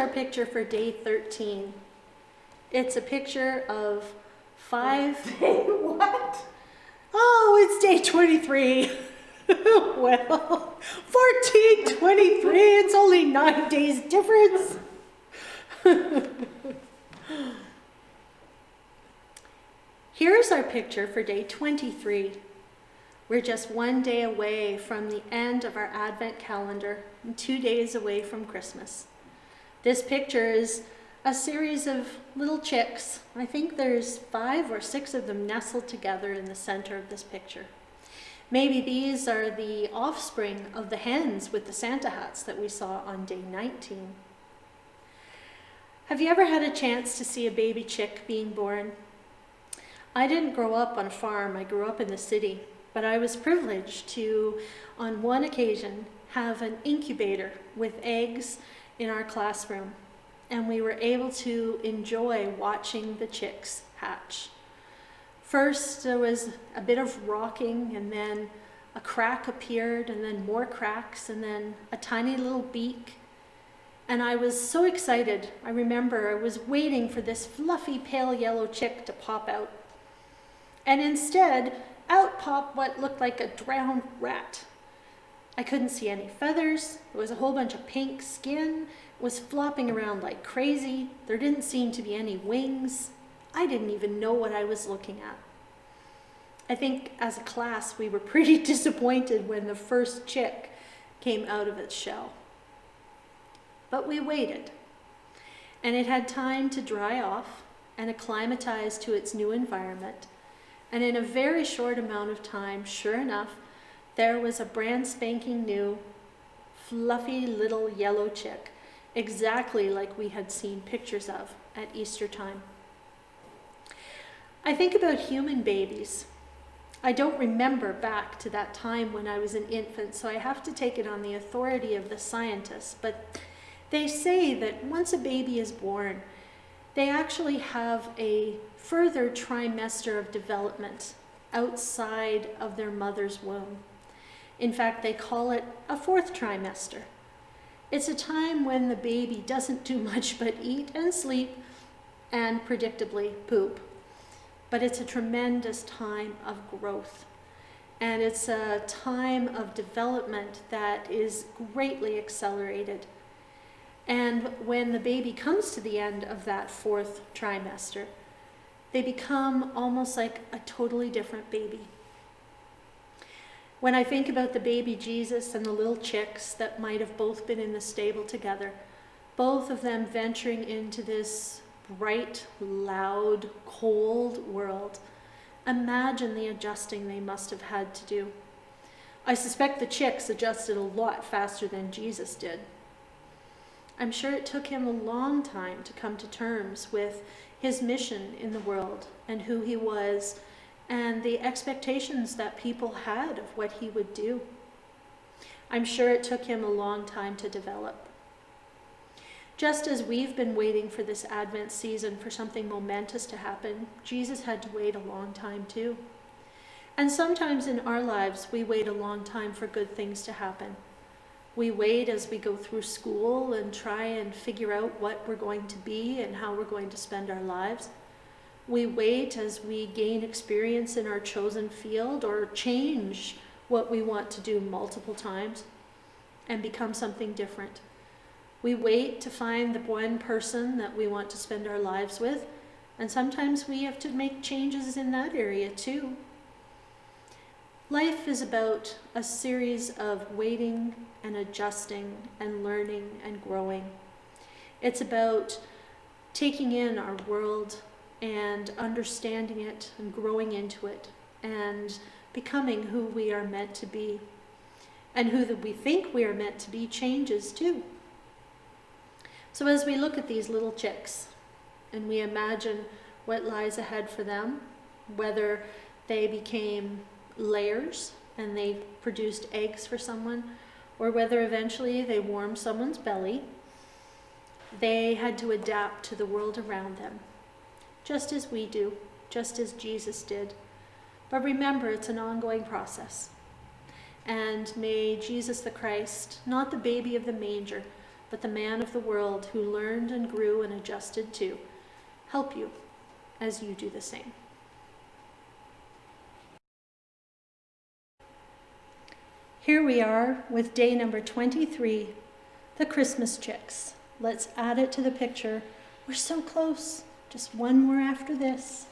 our picture for day 13. It's a picture of 5... What? Oh, it's day 23. Well, 1423, it's only 9 days difference. Here's our picture for day 23. We're just 1 day away from the end of our Advent calendar and 2 days away from Christmas. This picture is a series of little chicks. I think there's 5 or 6 of them nestled together in the center of this picture. Maybe these are the offspring of the hens with the Santa hats that we saw on day 19. Have you ever had a chance to see a baby chick being born? I didn't grow up on a farm, I grew up in the city, but I was privileged to, on one occasion, have an incubator with eggs in our classroom, and we were able to enjoy watching the chicks hatch. First, there was a bit of rocking, and then a crack appeared, and then more cracks, and then a tiny little beak. And I was so excited. I remember I was waiting for this fluffy pale yellow chick to pop out. And instead, out popped what looked like a drowned rat. I couldn't see any feathers. There was a whole bunch of pink skin. It was flopping around like crazy. There didn't seem to be any wings. I didn't even know what I was looking at. I think as a class, we were pretty disappointed when the first chick came out of its shell. But we waited, and it had time to dry off and acclimatize to its new environment. And in a very short amount of time, sure enough, there was a brand spanking new, fluffy little yellow chick, exactly like we had seen pictures of at Easter time. I think about human babies. I don't remember back to that time when I was an infant, so I have to take it on the authority of the scientists, but they say that once a baby is born, they actually have a further trimester of development outside of their mother's womb. In fact, they call it a 4th trimester. It's a time when the baby doesn't do much but eat and sleep and predictably poop. But it's a tremendous time of growth. And it's a time of development that is greatly accelerated. And when the baby comes to the end of that 4th trimester, they become almost like a totally different baby. When I think about the baby Jesus and the little chicks that might have both been in the stable together, both of them venturing into this bright, loud, cold world, imagine the adjusting they must have had to do. I suspect the chicks adjusted a lot faster than Jesus did. I'm sure it took him a long time to come to terms with his mission in the world and who he was and the expectations that people had of what he would do. I'm sure it took him a long time to develop. Just as we've been waiting for this Advent season for something momentous to happen, Jesus had to wait a long time too. And sometimes in our lives, we wait a long time for good things to happen. We wait as we go through school and try and figure out what we're going to be and how we're going to spend our lives. We wait as we gain experience in our chosen field or change what we want to do multiple times and become something different. We wait to find the one person that we want to spend our lives with, and sometimes we have to make changes in that area too. Life is about a series of waiting and adjusting and learning and growing. It's about taking in our world and understanding it and growing into it and becoming who we are meant to be. And who that we think we are meant to be changes too. So as we look at these little chicks and we imagine what lies ahead for them, whether they became layers and they produced eggs for someone, or whether eventually they warmed someone's belly, they had to adapt to the world around them, just as we do, just as Jesus did. But remember, it's an ongoing process. And may Jesus the Christ, not the baby of the manger, but the man of the world who learned and grew and adjusted to help you as you do the same. Here we are with day number 23, the Christmas chicks. Let's add it to the picture. We're so close, just one more after this.